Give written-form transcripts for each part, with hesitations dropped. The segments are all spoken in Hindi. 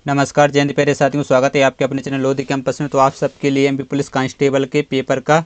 नमस्कार जय हिंद प्यारे साथियों, स्वागत है आपके अपने चैनल लोधी कैंपस में। तो आप सबके लिए एमपी पुलिस कांस्टेबल के पेपर का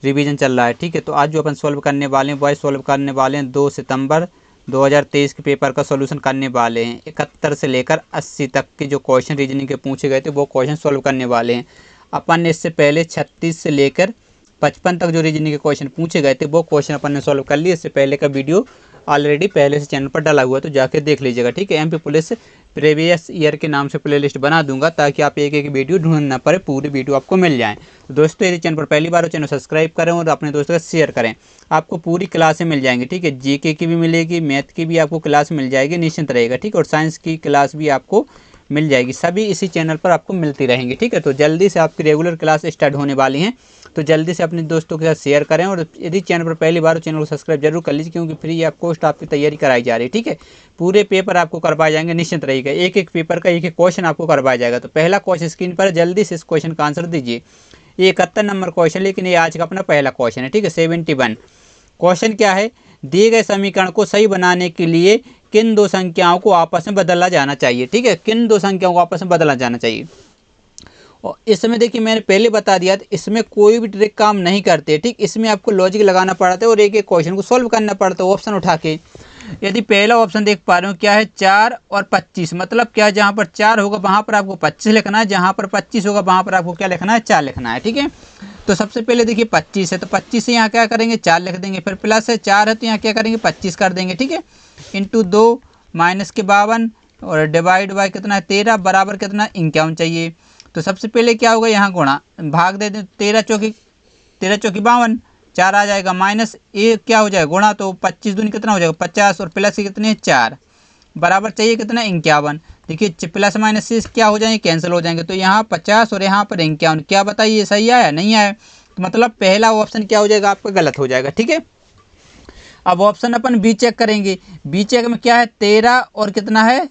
रिवीजन चल रहा है। ठीक है, तो आज जो अपन सॉल्व करने वाले हैं वो सॉल्व करने वाले हैं 2 सितंबर 2023 के पेपर का सॉल्यूशन करने वाले हैं। 71 से लेकर 80 तक के जो क्वेश्चन रीजनिंग के पूछे गए थे वो क्वेश्चन सॉल्व करने वाले हैं। अपन ने इससे पहले 36 से लेकर 55 तक जो रीजनिंग के क्वेश्चन पूछे गए थे वो क्वेश्चन अपन ने सॉल्व कर लिए। इससे पहले का वीडियो ऑलरेडी पहले से चैनल पर डाला हुआ है, तो जाके देख लीजिएगा। ठीक है, एमपी पुलिस प्रीवियस ईयर के नाम से प्लेलिस्ट बना दूंगा ताकि आप एक एक वीडियो ढूंढना ना पड़े, पूरी वीडियो आपको मिल जाए। तो दोस्तों, यदि चैनल पर पहली बार हो चैनल सब्सक्राइब करें और अपने दोस्तों का शेयर करें। आपको पूरी क्लासें मिल जाएंगी। ठीक है, जीके की भी मिलेगी, मैथ की भी आपको क्लास मिल जाएगी, निश्चिंत रहेगा। ठीक है, और साइंस की क्लास भी आपको मिल जाएगी, सभी इसी चैनल पर आपको मिलती रहेंगी। ठीक है, तो जल्दी से आपकी रेगुलर क्लास स्टार्ट होने वाली हैं, तो जल्दी से अपने दोस्तों के साथ शेयर करें। और यदि चैनल पर पहली बार हो चैनल को सब्सक्राइब जरूर कर लीजिए, क्योंकि फ्री ऑफ कॉस्ट आपकी तैयारी कराई जा रही है। ठीक है, पूरे पेपर आपको करवाए जाएंगे, निश्चिंत रहिएगा। एक एक पेपर का एक एक क्वेश्चन आपको करवाया जाएगा। तो पहला क्वेश्चन स्क्रीन पर, जल्दी से इस क्वेश्चन का आंसर दीजिए। ये 71 नंबर क्वेश्चन, लेकिन ये आज का अपना पहला क्वेश्चन है। ठीक है, 71 क्वेश्चन क्या है, दिए गए समीकरण को सही बनाने के लिए किन दो संख्याओं को आपस में बदला जाना चाहिए। ठीक है, किन दो संख्याओं को आपस में बदला जाना चाहिए। और इसमें देखिए, मैंने पहले बता दिया था, इसमें कोई भी ट्रिक काम नहीं करते। ठीक, इसमें आपको लॉजिक लगाना पड़ता है और एक एक क्वेश्चन को सॉल्व करना पड़ता है ऑप्शन उठा के। यदि पहला ऑप्शन देख पा रहे हो, क्या है 4 और 25, मतलब क्या है, जहाँ पर 4 होगा वहाँ पर आपको 25 लिखना है, जहाँ पर 25 होगा वहाँ पर आपको क्या लिखना है, 4 लिखना है। ठीक है, तो सबसे पहले देखिए 25 है, तो 25 से यहाँ क्या करेंगे, 4 लिख देंगे। फिर प्लस है, 4 है तो यहाँ क्या करेंगे, 25 कर देंगे। ठीक है, इंटू 2 माइनस के 52 और डिवाइड बाय कितना है 13, बराबर कितना 51 चाहिए। तो सबसे पहले क्या होगा, यहाँ गुणा भाग दे दें, 13 चौकी 52, 4 आ जाएगा, माइनस ये क्या हो जाएगा गुणा, तो 25 दूनी कितना हो जाएगा 50, और प्लस के कितने 4, बराबर चाहिए कितना 51। देखिए प्लस माइनस से क्या हो जाएंगे, कैंसिल हो जाएंगे। तो यहाँ 50 और यहाँ पर 51, क्या बताइए सही आया नहीं आया। तो मतलब पहला ऑप्शन क्या हो जाएगा आपका, गलत हो जाएगा। ठीक है, अब ऑप्शन अपन बी चेक करेंगे। बी चेक में क्या है, 13 और कितना है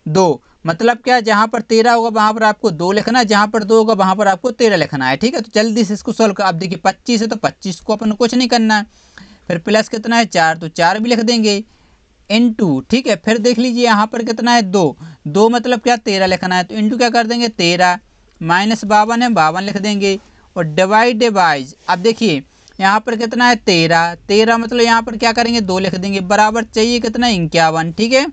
2, मतलब क्या, जहाँ पर 13 होगा वहाँ पर आपको 2 लिखना है, जहाँ पर 2 होगा वहाँ पर आपको 13 लिखना है। ठीक है, तो जल्दी से इसको सोल्व कर। अब देखिए 25 है तो 25 को अपन कुछ नहीं करना है। फिर प्लस कितना है 4, तो 4 भी लिख देंगे, इनटू। ठीक है, फिर देख लीजिए यहाँ पर कितना है 2 मतलब क्या 13 लिखना है, तो इनटू क्या कर देंगे 13, माइनस 52 है 52 लिख देंगे, और डिवाइड बाइज। अब देखिए यहाँ पर कितना है 13 मतलब यहाँ पर क्या करेंगे 2 लिख देंगे, बराबर चाहिए कितना 51। ठीक है,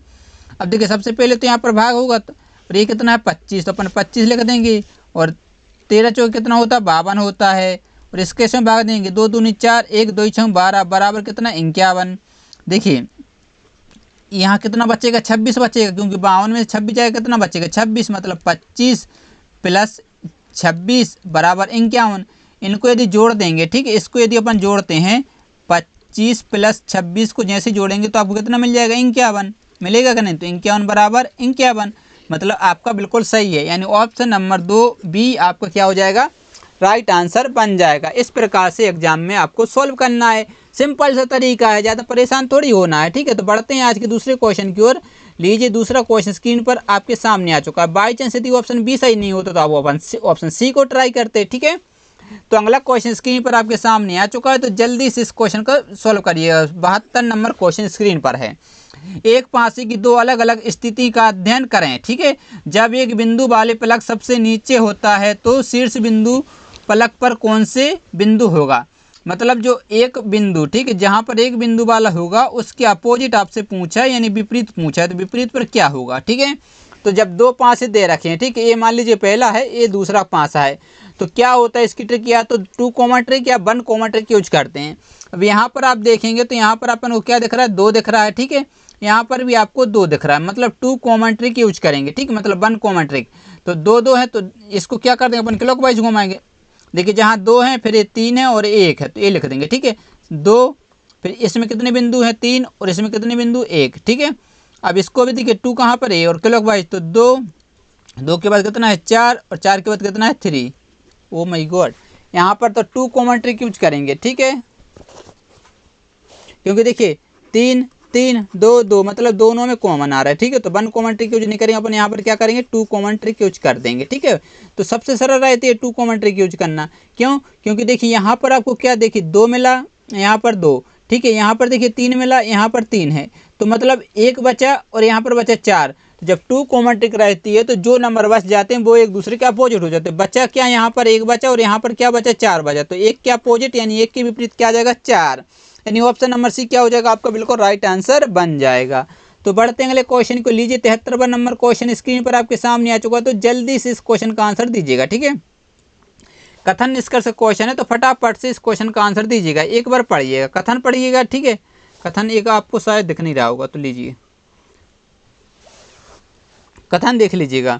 अब देखिए सबसे पहले तो यहाँ पर भाग होगा, और ये कितना है 25, तो अपन 25 लिख देंगे, और 13 चौक कितना होता है 52 होता है, और इसके से भाग देंगे, 2 दूनी 4, 1 2 6 12, बराबर कितना 51। देखिए यहाँ कितना बचेगा 26 बचेगा, क्योंकि 52 में 26 जाएगा, कितना बचेगा 26, मतलब 25 प्लस 26 बराबर 51। इनको यदि जोड़ देंगे, ठीक है, इसको यदि अपन जोड़ते हैं 25 प्लस 26 को जैसे जोड़ेंगे तो आपको कितना मिल जाएगा 51 मिलेगा कि नहीं, तो 51 बराबर 51, मतलब आपका बिल्कुल सही है। यानी ऑप्शन नंबर 2 बी आपका क्या हो जाएगा, राइट आंसर बन जाएगा। इस प्रकार से एग्जाम में आपको सॉल्व करना है, सिंपल सा तरीका है, ज़्यादा परेशान थोड़ी होना है। ठीक है, तो बढ़ते हैं आज के दूसरे क्वेश्चन की ओर। लीजिए दूसरा क्वेश्चन स्क्रीन पर आपके सामने आ चुका है। बाई चांस यदि ऑप्शन बी सही नहीं होता तो आप ऑप्शन सी को ट्राई करते हैं। ठीक है, तो अगला क्वेश्चन स्क्रीन पर आपके सामने आ चुका है, तो जल्दी से इस क्वेश्चन को सॉल्व करिएगा। 72 नंबर क्वेश्चन स्क्रीन पर है। एक पासे की दो अलग अलग स्थिति का अध्ययन करें। ठीक है, जब एक बिंदु वाले फलक सबसे नीचे होता है तो शीर्ष बिंदु फलक पर कौन से बिंदु होगा। मतलब जो एक बिंदु, ठीक है, जहां पर एक बिंदु वाला होगा उसके अपोजिट आपसे पूछा है, यानी विपरीत पूछा है, तो विपरीत पर क्या होगा। ठीक है, तो जब दो पासे दे रखे हैं, ठीक है, ये मान लीजिए पहला है, ये दूसरा पासा है, तो क्या होता है इसकी ट्रिक, या तो 2 कॉमन ट्रिक या 1 कॉमन ट्रिक यूज करते हैं। अब यहाँ पर आप देखेंगे तो यहाँ पर अपन को क्या दिख रहा है 2 दिख रहा है। ठीक है, यहाँ पर भी आपको 2 दिख रहा है, मतलब 2 कॉमन ट्रिक यूज करेंगे। ठीक है, मतलब 1 कॉमन ट्रिक, तो 2 है, तो इसको क्या कर देंगे अपन क्लॉकवाइज घुमाएंगे। देखिए जहाँ 2 है, फिर ये 3 है और 1 है, तो ये लिख देंगे। ठीक है, 2, फिर इसमें कितने बिंदु हैं 3, और इसमें कितने बिंदु 1। ठीक है, अब इसको भी देखिए 2 कहाँ पर है, और क्लॉकवाइज तो 2 के बाद कितना है 4, और 4 के बाद कितना है 3। ओ माय गॉड, यहाँ पर तो 2 कॉमन ट्रिक यूज करेंगे। ठीक है, क्योंकि देखिए 3 3 2 2 मतलब दोनों में कॉमन आ रहा है। ठीक है, तो 1 कॉमन ट्रिक यूज नहीं करेंगे अपन, यहाँ पर क्या करेंगे 2 कॉमन ट्रिक यूज कर देंगे। ठीक है, तो सबसे सरल रहती है 2 कॉमन ट्रिक यूज करना। क्यों, क्योंकि देखिए यहाँ पर आपको क्या, देखिए 2 मिला, यहाँ पर 2, ठीक है, यहाँ पर देखिए 3 मिला, यहाँ पर 3 है, तो मतलब 1 बचा और यहाँ पर बचा 4, जब 2 कॉमन ट्रिक रहती है तो जो नंबर बच जाते हैं वो एक दूसरे के अपोजिट हो जाते हैं। बचा क्या, यहाँ पर 1 बचा और यहाँ पर क्या बचा, 4 बचा, तो 1 के अपोजिट यानी 1 के विपरीत क्या आ जाएगा, 4, यानी ऑप्शन नंबर सी क्या हो जाएगा आपका बिल्कुल राइट आंसर बन जाएगा। तो बढ़ते हैं अगले क्वेश्चन को। लीजिए 73वां नंबर क्वेश्चन स्क्रीन पर आपके सामने आ चुका है, तो जल्दी से इस क्वेश्चन का आंसर दीजिएगा। ठीक है, कथन निष्कर्ष क्वेश्चन है, तो फटाफट से इस क्वेश्चन का आंसर दीजिएगा। एक बार पढ़िएगा, कथन पढ़िएगा। ठीक है, कथन एक आपको शायद दिख नहीं रहा होगा, तो लीजिए कथन देख लीजिएगा।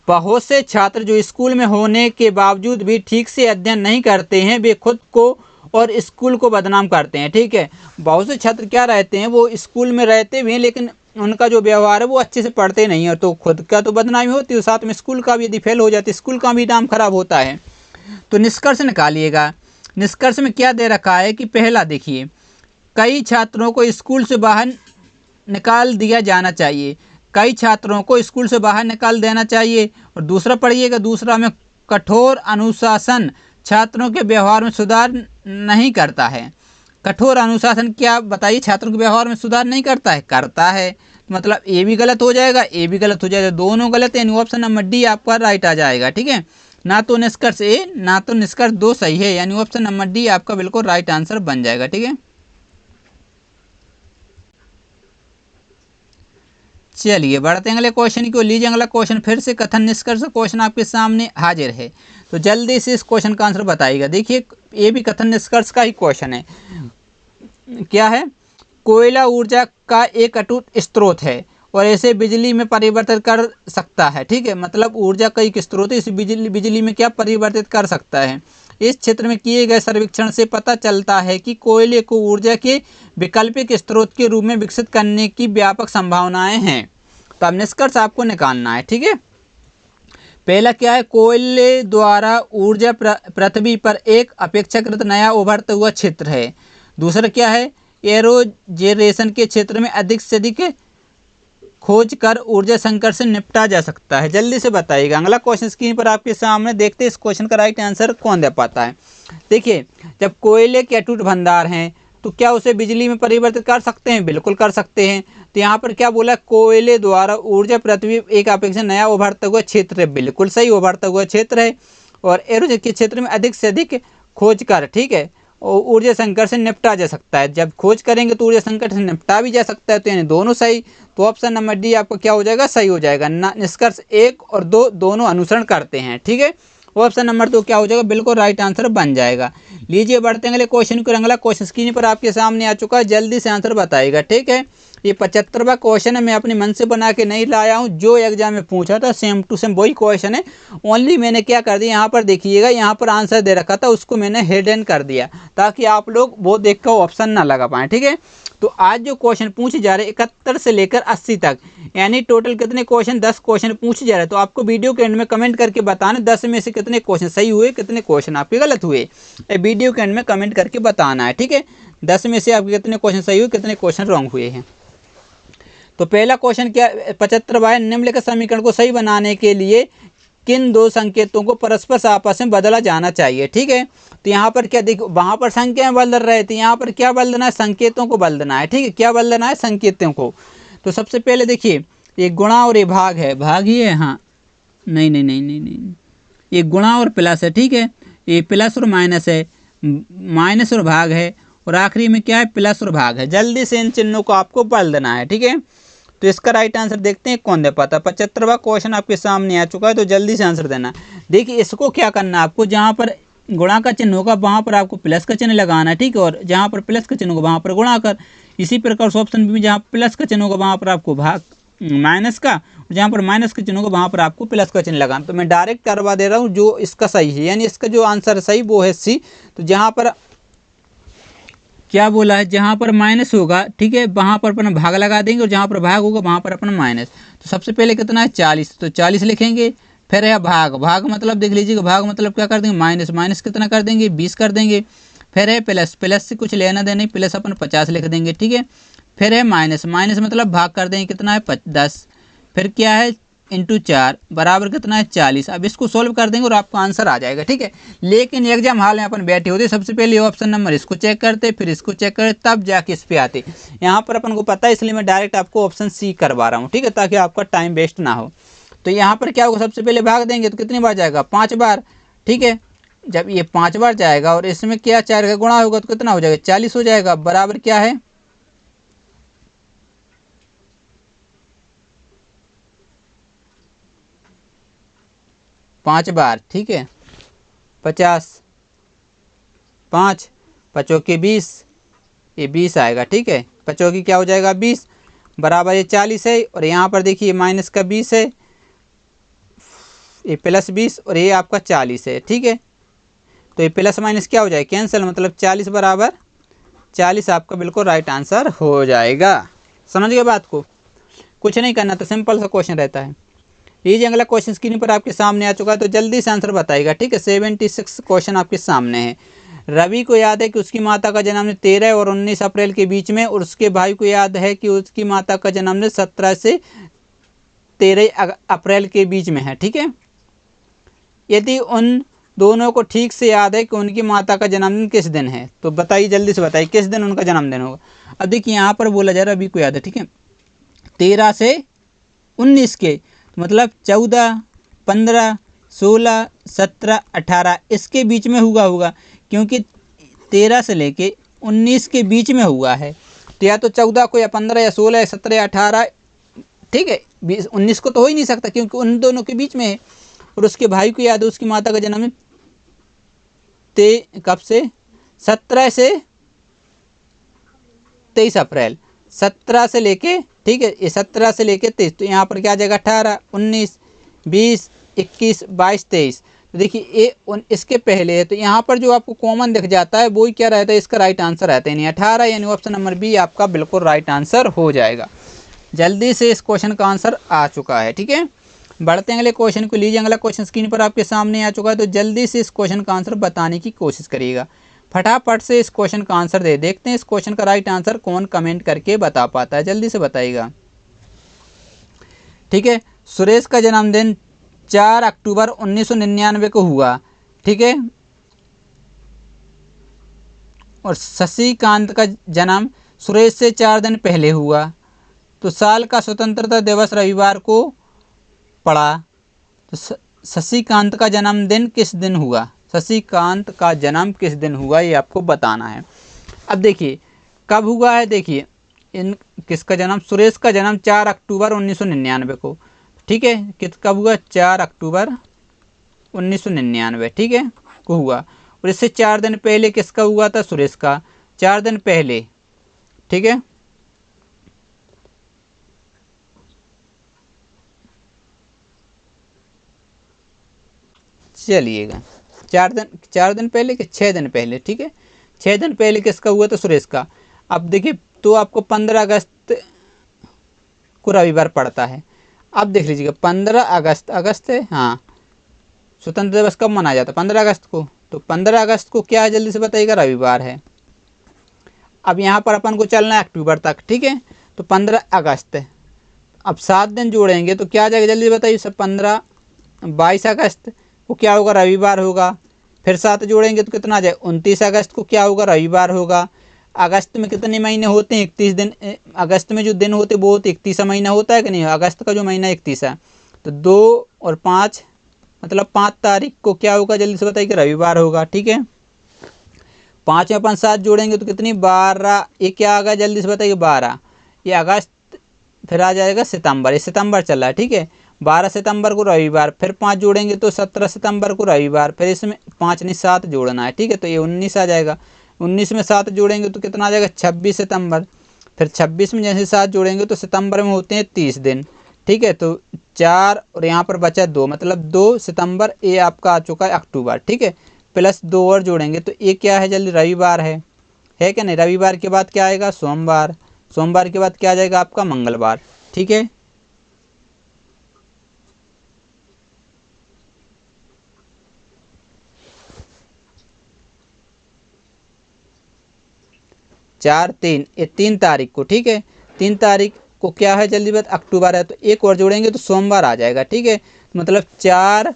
बहुत से छात्र जो स्कूल में होने के बावजूद भी ठीक से अध्ययन नहीं करते हैं, वे खुद को और स्कूल को बदनाम करते हैं। ठीक है, बहुत से छात्र क्या रहते हैं, वो स्कूल में रहते हुए लेकिन उनका जो व्यवहार है वो अच्छे से पढ़ते नहीं है, तो खुद का तो बदनामी होती है, साथ में स्कूल का भी यदि फेल हो जाते स्कूल का भी नाम खराब होता है। तो निष्कर्ष निकालिएगा। निष्कर्ष में क्या दे रखा है कि पहला देखिए, कई छात्रों को स्कूल से बाहर निकाल दिया जाना चाहिए, कई छात्रों को स्कूल से बाहर निकाल देना चाहिए। और दूसरा पढ़िएगा, दूसरा में कठोर अनुशासन छात्रों के व्यवहार में सुधार नहीं करता है। कठोर अनुशासन क्या बताइए, छात्रों के व्यवहार में सुधार नहीं करता है, करता है, मतलब ए भी गलत हो जाएगा, ए भी गलत हो जाएगा, दोनों गलत है, यानी ऑप्शन नंबर डी आपका राइट आ जाएगा। ठीक है, ना तो निष्कर्ष ए ना तो निष्कर्ष दो सही है, यानी ऑप्शन नंबर डी आपका बिल्कुल राइट आंसर बन जाएगा। ठीक है, चलिए बढ़ते हैं अगले क्वेश्चन को। लीजिए अगला क्वेश्चन फिर से कथन निष्कर्ष क्वेश्चन आपके सामने हाजिर है, तो जल्दी से इस क्वेश्चन का आंसर बताइएगा। देखिए ये भी कथन निष्कर्ष का ही क्वेश्चन है। क्या है, कोयला ऊर्जा का एक अटूट स्रोत है और ऐसे बिजली में परिवर्तित कर सकता है। ठीक है, मतलब ऊर्जा का एक स्रोत है, इस बिजली में क्या परिवर्तित कर सकता है। इस क्षेत्र में किए गए सर्वेक्षण से पता चलता है कि कोयले को ऊर्जा के वैकल्पिक स्रोत के रूप में विकसित करने की व्यापक संभावनाएं हैं। तो अब निष्कर्ष आपको निकालना है। ठीक है, पहला क्या है, कोयले द्वारा ऊर्जा पृथ्वी पर एक अपेक्षाकृत नया उभरता हुआ क्षेत्र है। दूसरा क्या है, एरोजेनेशन के क्षेत्र में अधिक से अधिक खोज कर ऊर्जा संकट से निपटा जा सकता है। जल्दी से बताइएगा। अगला क्वेश्चन स्क्रीन पर आपके सामने देखते हैं इस क्वेश्चन का राइट आंसर कौन दे पाता है। देखिए, जब कोयले के अटूट भंडार हैं तो क्या उसे बिजली में परिवर्तित कर सकते हैं, बिल्कुल कर सकते हैं। तो यहाँ पर क्या बोला, कोयले द्वारा ऊर्जा पृथ्वी एक अपेक्षा नया उभरता हुआ क्षेत्र है, बिल्कुल सही, उभरता हुआ क्षेत्र है। और एरोजेनेशन के क्षेत्र में अधिक से अधिक खोज कर, ठीक है, और ऊर्जा संकट से निपटा जा सकता है। जब खोज करेंगे तो ऊर्जा संकट से निपटा भी जा सकता है, तो यानी दोनों सही। तो ऑप्शन नंबर डी आपका क्या हो जाएगा, सही हो जाएगा। निष्कर्ष 1 और 2 दोनों अनुसरण करते हैं। ठीक है, ऑप्शन नंबर 2 क्या हो जाएगा, बिल्कुल राइट आंसर बन जाएगा। लीजिए बढ़ते हैं अगले क्वेश्चन को। अगला क्वेश्चन स्क्रीन पर आपके सामने आ चुका है, जल्दी से आंसर बताइएगा। ठीक है, ये 75वां क्वेश्चन है, मैं अपने मन से बना के नहीं लाया हूँ, जो एग्जाम में पूछा था सेम टू सेम वही क्वेश्चन है। ओनली मैंने क्या कर दिया, यहाँ पर देखिएगा, यहाँ पर आंसर दे रखा था, उसको मैंने हिडन कर दिया ताकि आप लोग वो देख कर ऑप्शन ना लगा पाएँ। ठीक है, तो आज जो क्वेश्चन पूछे जा रहे 71 से लेकर 80 तक, यानी टोटल कितने क्वेश्चन, 10 क्वेश्चन पूछे जा रहे हैं। तो आपको वीडियो के एंड में कमेंट करके बताना 10 में से कितने क्वेश्चन सही हुए, कितने क्वेश्चन आपके गलत हुए, वीडियो के एंड में कमेंट करके बताना है। ठीक है, 10 में से आपके कितने क्वेश्चन सही हुए, कितने क्वेश्चन रॉन्ग हुए हैं। तो पहला क्वेश्चन क्या, 75वां, निम्नलिखित समीकरण को सही बनाने के लिए किन दो संकेतों को परस्पर आपस में बदला जाना चाहिए। ठीक है, तो यहाँ पर क्या देखो, वहाँ पर संख्याएं बदल रहे थे, यहाँ पर क्या बदलना है, संकेतों को बदलना है। ठीक है, क्या बदलना है, संकेतों को। तो सबसे पहले देखिए, ये गुणा और ये भाग है, भाग ही है, हाँ नहीं नहीं नहीं नहीं नहीं, ये गुणा और प्लस है। ठीक है, ये प्लस और माइनस है, माइनस और भाग है, और आखिरी में क्या है, प्लस और भाग है। जल्दी से इन चिन्हों को आपको बदल देना है। ठीक है, तो इसका राइट आंसर देखते हैं कौन दे पाता। 75वां क्वेश्चन आपके सामने आ चुका है, तो जल्दी से आंसर देना। देखिए इसको क्या करना है आपको, जहाँ पर गुणा का चिन्ह होगा वहाँ पर आपको प्लस का चिन्ह लगाना है। ठीक है, और जहाँ पर प्लस का चिन्ह होगा वहाँ पर गुणा कर। इसी प्रकार से ऑप्शन बी में जहाँ प्लस का चिन्ह होगा वहाँ पर आपको भाग माइनस का, और जहाँ पर माइनस का चिन्ह होगा वहाँ पर आपको प्लस का चिन्ह लगाना। तो मैं डायरेक्ट करवा दे रहा हूँ जो इसका सही है, यानी इसका जो आंसर सही वो है सी। तो जहाँ पर क्या बोला है, जहाँ पर माइनस होगा, ठीक है, वहाँ पर अपन भाग लगा देंगे, और जहाँ पर भाग होगा वहाँ पर अपन माइनस। तो सबसे पहले कितना है, 40, तो 40 लिखेंगे। फिर है भाग, भाग मतलब देख लीजिएगा, भाग मतलब क्या कर देंगे, माइनस, माइनस कितना कर देंगे, 20 कर देंगे। फिर है प्लस, प्लस से कुछ लेना देना नहीं, प्लस अपन 50 लिख देंगे। ठीक है, फिर है माइनस, माइनस मतलब भाग कर देंगे, कितना है 10। फिर क्या है इंटू 4 बराबर कितना है 40। अब इसको सोल्व कर देंगे और आपका आंसर आ जाएगा, ठीक है। लेकिन एग्जाम हॉल में अपन बैठे होते, सबसे पहले ऑप्शन नंबर इसको चेक करते, फिर इसको चेक करते, तब जाके इस पे आते। यहाँ पर अपन को पता है, इसलिए मैं डायरेक्ट आपको ऑप्शन सी करवा रहा हूँ, ठीक है, ताकि आपका टाइम वेस्ट ना हो। तो यहाँ पर क्या होगा, सबसे पहले भाग देंगे तो कितनी बार जाएगा 5 बार, ठीक है। जब ये 5 बार जाएगा और इसमें क्या 4 का गुणा होगा तो कितना हो जाएगा 40 हो जाएगा, बराबर क्या है 5 बार, ठीक है 50, 5 5 20, ये 20 आएगा, ठीक है। 5 क्या हो जाएगा 20, बराबर ये 40 है। और यहाँ पर देखिए माइनस का 20 है, ये प्लस 20 और ये आपका 40 है, ठीक है। तो ये प्लस माइनस क्या हो जाएगा कैंसिल, मतलब 40 बराबर 40 आपका बिल्कुल राइट आंसर हो जाएगा। समझ गए बात को, कुछ नहीं करना, तो सिंपल सा क्वेश्चन रहता है। लीजिए अगला क्वेश्चन स्क्रीन पर आपके सामने आ चुका है, तो जल्दी से आंसर बताइएगा, ठीक है। 76 क्वेश्चन आपके सामने है। रवि को याद है कि उसकी माता का जन्मदिन 13 और 19 अप्रैल के बीच में, और उसके भाई को याद है कि उसकी माता का जन्मदिन 17 से 13 अप्रैल के बीच में है, ठीक है। यदि उन दोनों को ठीक से याद है कि उनकी माता का जन्मदिन किस दिन है, तो बताइए, जल्दी से बताइए किस दिन उनका जन्मदिन होगा। अब देखिए यहाँ पर बोला जा रहा है रवि को याद है, ठीक है, 13 से 19 के, तो मतलब 14, 15, 16, 17, 18 इसके बीच में होगा, क्योंकि 13 से लेके 19 के बीच में हुआ है, तो या तो 14 को या 15 या 16 या 17 या 18, ठीक है। 19 को तो हो ही नहीं सकता क्योंकि उन दोनों के बीच में है। और उसके भाई को याद है उसकी माता का जन्म कब से 17 से 23 अप्रैल, 17 से लेके, ठीक है, ये 17 से लेके 23, तो यहाँ पर क्या आ जाएगा 18, 19, 20, 21, 22, 23। तो देखिए ये इसके पहले है, तो यहाँ पर जो आपको कॉमन दिख जाता है वो ही क्या रहता है, इसका राइट आंसर रहता है, यानी 18, यानी ऑप्शन नंबर बी आपका बिल्कुल राइट आंसर हो जाएगा। जल्दी से इस क्वेश्चन का आंसर आ चुका है, ठीक है। बढ़ते हैं अगले क्वेश्चन को। लीजिए अगला क्वेश्चन स्क्रीन पर आपके सामने आ चुका है, तो जल्दी से इस क्वेश्चन का आंसर बताने की कोशिश करिएगा, फटाफट से इस क्वेश्चन का आंसर दे। देखते हैं इस क्वेश्चन का राइट आंसर कौन कमेंट करके बता पाता है, जल्दी से बताइएगा, ठीक है। सुरेश का जन्मदिन 4 अक्टूबर 1999 को हुआ, ठीक है, और शशिकांत का जन्म सुरेश से 4 दिन पहले हुआ, तो साल का स्वतंत्रता दिवस रविवार को पड़ा, तो शशिकांत का जन्मदिन किस दिन हुआ, शशिकांत का जन्म किस दिन हुआ ये आपको बताना है। अब देखिए कब हुआ है, देखिए इन किसका जन्म, सुरेश का जन्म 4 अक्टूबर 1999 को, ठीक है, किस कब हुआ 4 अक्टूबर 1999, ठीक है, को हुआ। और इससे 4 दिन पहले किसका हुआ था, सुरेश का 4 दिन पहले, ठीक है। चलिएगा 4 दिन पहले कि 6 दिन पहले, ठीक है, 6 दिन पहले किसका हुआ था, सुरेश का। अब देखिए तो आपको 15 अगस्त को रविवार पड़ता है। अब देख लीजिएगा 15 अगस्त, अगस्त है, हाँ, स्वतंत्रता दिवस कब मनाया जाता है 15 अगस्त को, तो 15 अगस्त को क्या है जल्दी से बताइएगा, रविवार है। अब यहाँ पर अपन को चलना है अक्टूबर तक, ठीक है, तो 15 अगस्त है। अब 7 दिन जोड़ेंगे तो क्या आ जाएगा जल्दी बताइए, सब 15, 22 अगस्त को क्या होगा, रविवार होगा। फिर 7 जोड़ेंगे तो कितना आ जाए 29 अगस्त को क्या होगा, रविवार होगा। अगस्त में कितने महीने होते हैं, 31 दिन। अगस्त में जो दिन होते हैं वो 31 महीना होता है कि नहीं, अगस्त का जो महीना 31 है, तो 2 और 5 मतलब 5 तारीख को क्या होगा जल्दी से बताइए, रविवार होगा, ठीक है। 5 में अपन 7 जोड़ेंगे तो कितनी 12, ये क्या आ गया जल्दी से बताइए 12, ये अगस्त, फिर आ जाएगा सितंबर, ये सितंबर चल रहा है, ठीक है। 12 सितंबर को रविवार, फिर 5 जोड़ेंगे तो 17 सितंबर को रविवार, फिर इसमें 5 नहीं 7 जोड़ना है, ठीक है, तो ये 19 आ जाएगा। 19 में 7 जोड़ेंगे तो कितना आ जाएगा 26 सितंबर, फिर 26 में जैसे 7 जोड़ेंगे तो सितंबर में होते हैं 30 दिन, ठीक है, तो 4 और यहाँ पर बचा 2, मतलब 2 सितंबर, ये आपका आ चुका है अक्टूबर, ठीक है, प्लस 2 और जोड़ेंगे तो ये क्या है जल्दी, रविवार है क्या नहीं। रविवार के बाद क्या आएगा, सोमवार, सोमवार के बाद क्या आ जाएगा आपका मंगलवार, ठीक है। चार 3, ये 3 तारीख को, ठीक है, 3 तारीख को क्या है जल्दी बात, अक्टूबर है, तो एक और जोड़ेंगे तो सोमवार आ जाएगा। ठीक है, मतलब 4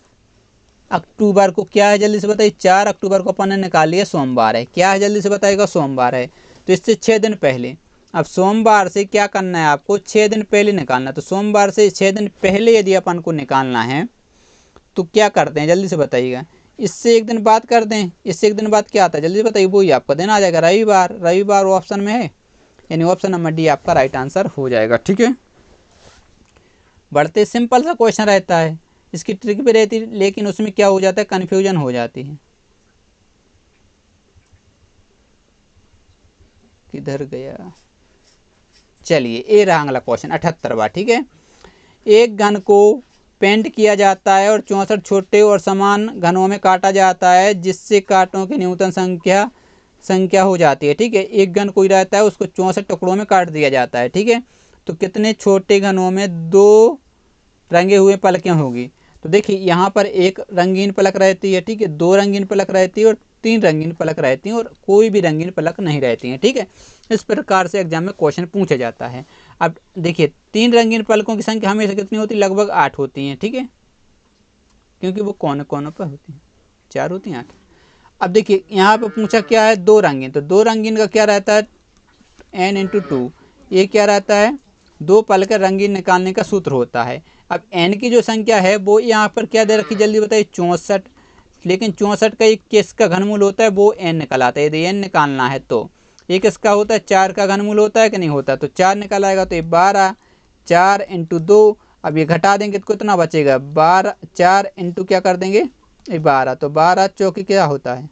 अक्टूबर को क्या है जल्दी से बताइए, 4 अक्टूबर को अपन ने निकाल लिया सोमवार है। क्या है जल्दी से बताइएगा, सोमवार है। तो इससे 6 दिन पहले, अब सोमवार से क्या करना है आपको, 6 दिन पहले निकालना। तो सोमवार से 6 दिन पहले यदि अपन को निकालना है तो क्या करते हैं जल्दी से बताइएगा, इससे एक दिन बाद कर दें। इससे एक दिन बाद क्या आता है जल्दी बताइए, वही आपका दिन आ जाएगा रविवार। रविवार ऑप्शन में है, यानी ऑप्शन नंबर डी आपका राइट आंसर हो जाएगा। ठीक है, बढ़ते सिंपल सा क्वेश्चन रहता है, इसकी ट्रिक भी रहती है, लेकिन उसमें क्या हो जाता है, कन्फ्यूजन हो जाती है। किधर गया, चलिए ए रहा अगला क्वेश्चन 78वां। ठीक है, एक घन को पेंट किया जाता है और 64 छोटे और समान घनों में काटा जाता है, जिससे कांटों की न्यूनतम संख्या हो जाती है। ठीक है, एक घन कोई रहता है, उसको 64 टुकड़ों में काट दिया जाता है। ठीक है, तो कितने छोटे घनों में 2 रंगे हुए पलकें होगी। तो देखिए यहाँ पर एक रंगीन पलक रहती है। ठीक है, 2 रंगीन पलक रहती है और 3 रंगीन पलक रहती हैं और कोई भी रंगीन पलक नहीं रहती हैं। ठीक है, इस प्रकार से एग्जाम में क्वेश्चन पूछा जाता है। अब देखिए 3 रंगीन पलकों की संख्या हमेशा कितनी होती है, लगभग 8 होती हैं। ठीक है, क्योंकि वो कोने कोनों पर होती हैं, 4 होती हैं 8। अब देखिए यहाँ पर पूछा क्या है, 2 रंगीन, तो 2 रंगीन का क्या रहता है, n×2। ये क्या रहता है, 2 पलकें रंगीन निकालने का सूत्र होता है। अब n की जो संख्या है वो यहाँ पर क्या दे रखी जल्दी बताइए, 64। लेकिन 64 का एक किसका घनमूल होता है, वो n निकल आता है। यदि n निकालना है तो एक किसका होता है, 4 का घनमूल होता है कि नहीं होता, तो 4 निकल आएगा। तो ये 12, 4×2। अब ये घटा देंगे तो कितना बचेगा, 12, 4 क्या कर देंगे, ये 12। तो 12 चौके क्या होता है,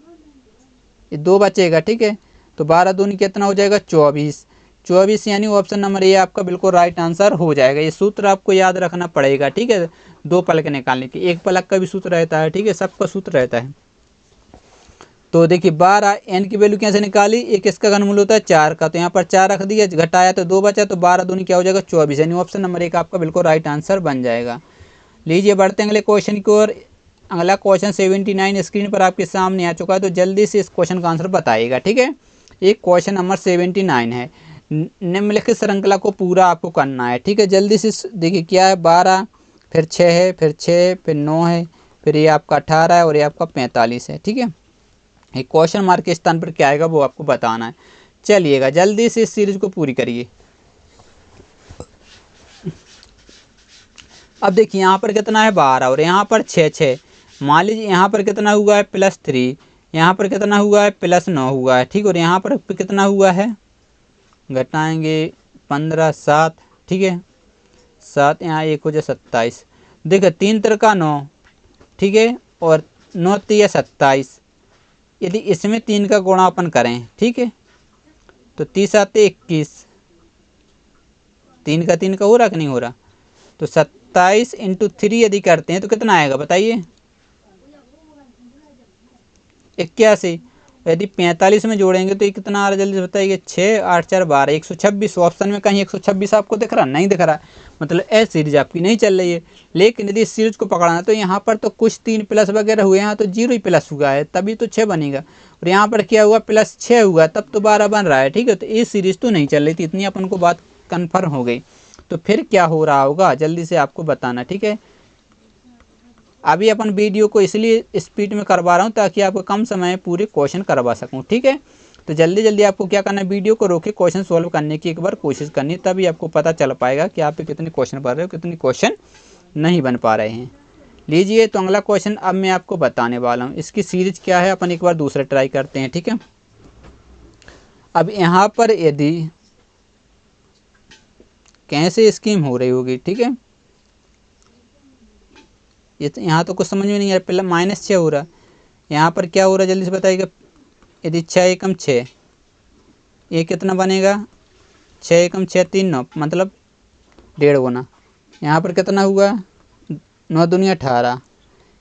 ये 2 बचेगा। ठीक है, तो 12 दूनी कितना हो जाएगा, 24। 24 यानी ऑप्शन नंबर ए आपका बिल्कुल राइट आंसर हो जाएगा। ये सूत्र आपको याद रखना पड़ेगा। ठीक है, 2 पलक निकालने की, एक पलक का भी सूत्र रहता है। ठीक है, सबका सूत्र रहता है। तो देखिए 12, n की वैल्यू कैसे निकाली, एक इसका घनमूल होता है 4 का, तो यहाँ पर 4 रख दिया, घटाया तो 2 बचा, तो 12 दूनी क्या हो जाएगा, 24। यानी ऑप्शन नंबर 1 आपका बिल्कुल राइट आंसर बन जाएगा। लीजिए बढ़ते हैं अगले क्वेश्चन की ओर। अगला क्वेश्चन 79 स्क्रीन पर आपके सामने आ चुका है, तो जल्दी से इस क्वेश्चन का आंसर बताइएगा। ठीक है, एक क्वेश्चन नंबर 79 है, निम्नलिखित श्रृंखला को पूरा आपको करना है। ठीक है, जल्दी से देखिए क्या है, 12, फिर 6 है, फिर 6, फिर 9 है, फिर ये आपका 18 है और ये आपका 45 है। ठीक है, एक क्वेश्चन मार्क के स्थान पर क्या आएगा वो आपको बताना है। चलिएगा जल्दी से इस सीरीज को पूरी करिए। अब देखिए यहाँ पर कितना है, 12 और यहाँ पर 6। मान लीजिए यहाँ पर कितना हुआ है, +3, यहाँ पर कितना हुआ है, +9 हुआ है। ठीक, और यहाँ पर कितना हुआ है, घटाएंगे 15, 7। ठीक है, 7 यहाँ 1 हो जाए 27। देखो 3 त्रिका 9। ठीक है, और 9 3 27। यदि इसमें 3 का गुणा अपन करें, ठीक है, तो 30 आते 21। 3 का 3 का हो रहा कि नहीं हो रहा, तो 27×3 यदि करते हैं तो कितना आएगा बताइए, 81। यदि 45 में जोड़ेंगे तो ये कितना आ रहा है जल्दी से बताइए, 6, 8, 4, 12, 126। ऑप्शन में कहीं 126 आपको दिख रहा, नहीं दिख रहा, मतलब ए सीरीज आपकी नहीं चल रही है। लेकिन यदि इस सीरीज को पकड़ना है तो यहाँ पर तो कुछ 3 प्लस वगैरह हुए, यहाँ तो 0 ही प्लस हुआ है, तभी तो 6 बनेगा। और यहाँ पर क्या हुआ, +6 हुआ, तब तो 12 बन रहा है। ठीक है, तो ये सीरीज तो नहीं चल रही थी, इतनी अपन को बात कन्फर्म हो गई। तो फिर क्या हो रहा होगा जल्दी से आपको बताना। ठीक है, अभी अपन वीडियो को इसलिए स्पीड में करवा रहा हूँ ताकि आपको कम समय में पूरे क्वेश्चन करवा सकूँ। ठीक है, तो जल्दी जल्दी आपको क्या करना है, वीडियो को रोके क्वेश्चन सॉल्व करने की एक बार कोशिश करनी है, तभी आपको पता चल पाएगा कि आप पे कितने क्वेश्चन पढ़ रहे हो, कितने क्वेश्चन नहीं बन पा रहे हैं। लीजिए तो अगला क्वेश्चन अब मैं आपको बताने वाला हूँ, इसकी सीरीज क्या है अपन एक बार दूसरा ट्राई करते हैं। ठीक है, अब यहाँ पर यदि कैसे स्कीम हो रही होगी, ठीक है, ये तो यहाँ तो कुछ समझ में नहीं आ रहा, पहले -6 हो रहा, यहाँ पर क्या हो रहा है जल्दी से बताइएगा। यदि 6 एकम 6, ये कितना बनेगा, 6 एकम 6 3 9, मतलब 1.5 गुना। यहाँ पर कितना हुआ, 9 दूनी 18,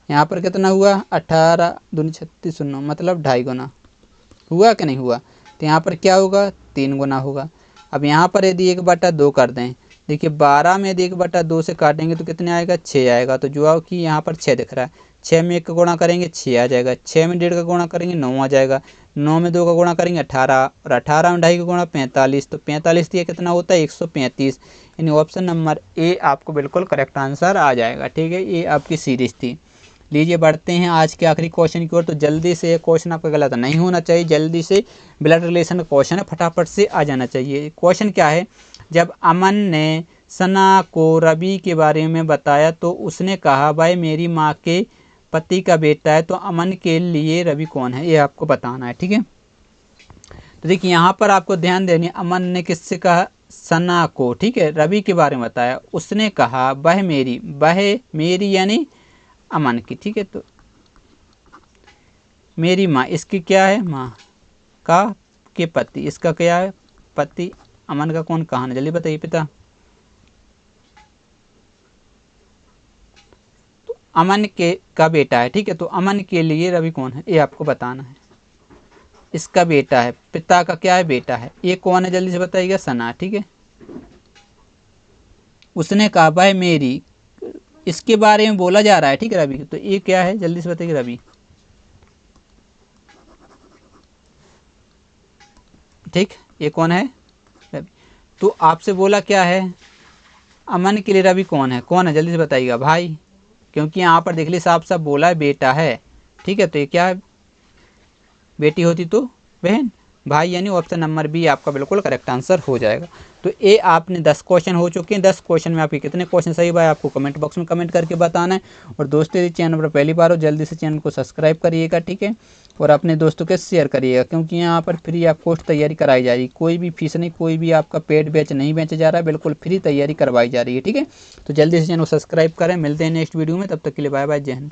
यहाँ पर कितना हुआ, 18 दूनी 36 9, मतलब 2.5 गुना हुआ कि नहीं हुआ। तो यहाँ पर क्या होगा, 3 गुना होगा। अब यहाँ पर यदि 1/2 कर दें, देखिए 12 में यदि 1/2 से काटेंगे तो कितने आएगा, 6 आएगा। तो जो कि यहाँ पर 6 दिख रहा है, 6 में 1 का गुणा करेंगे 6 आ जाएगा, 6 में 1.5 का गुणा करेंगे 9 आ जाएगा, 9 में 2 का गुणा करेंगे 18, और 18 में 2.5 का गुणा 45। तो 45 दिया कितना होता है, 135। यानी ऑप्शन नंबर ए आपको बिल्कुल करेक्ट आंसर आ जाएगा। ठीक है, ये आपकी सीरीज थी। लीजिए बढ़ते हैं आज के आखिरी क्वेश्चन की ओर। तो जल्दी से ये क्वेश्चन आपका गलत नहीं होना चाहिए, जल्दी से ब्लड रिलेशन का क्वेश्चन है, फटाफट से आ जाना चाहिए। क्वेश्चन क्या है, जब अमन ने सना को रवि के बारे में बताया तो उसने कहा भाई मेरी माँ के पति का बेटा है। तो अमन के लिए रवि कौन है, ये आपको बताना है। ठीक है, तो देखिए यहाँ पर आपको ध्यान देनी, अमन ने किससे कहा, सना को। ठीक है, रवि के बारे में बताया, उसने कहा वह मेरी यानी अमन की। ठीक है, तो मेरी माँ, इसकी क्या है, माँ का के पति, इसका क्या है, पति। अमन का कौन कहा ना, जल्दी बताइए पिता। तो अमन के का बेटा है। ठीक है, तो अमन के लिए रवि कौन है, ये आपको बताना है। इसका बेटा है, पिता का क्या है, बेटा है। ये कौन है, जल्दी से बताइएगा, सना। ठीक है, उसने कहा भाई मेरी, इसके बारे में बोला जा रहा है। ठीक है, रवि, तो ये क्या है, जल्दी से बताइए, रवि। ठीक, ये कौन है, रवि। तो आपसे बोला क्या है, अमन के लिए रवि कौन है, जल्दी से बताइएगा भाई, क्योंकि यहाँ पर देख लीजिए साफ साफ बोला है बेटा है। ठीक है, तो ये क्या है, बेटी होती तो बहन, भाई, यानी ऑप्शन नंबर बी आपका बिल्कुल करेक्ट आंसर हो जाएगा। तो ये आपने 10 क्वेश्चन हो चुके हैं। 10 क्वेश्चन में आपके कितने क्वेश्चन सही भाई आपको कमेंट बॉक्स में कमेंट करके बताना है। और दोस्तों यदि चैनल पर पहली बार हो जल्दी से चैनल को सब्सक्राइब करिएगा। ठीक है, और अपने दोस्तों के शेयर करिएगा, क्योंकि यहाँ पर फ्री आप पोस्ट तैयारी कराई जा रही है, कोई भी फीस नहीं, कोई भी आपका पेड बैच नहीं बेचा जा रहा है, बिल्कुल फ्री तैयारी करवाई जा रही है। ठीक है, तो जल्दी से चैनल को सब्सक्राइब करें। मिलते हैं नेक्स्ट वीडियो में, तब तक के लिए बाय बाय, जय हिंद।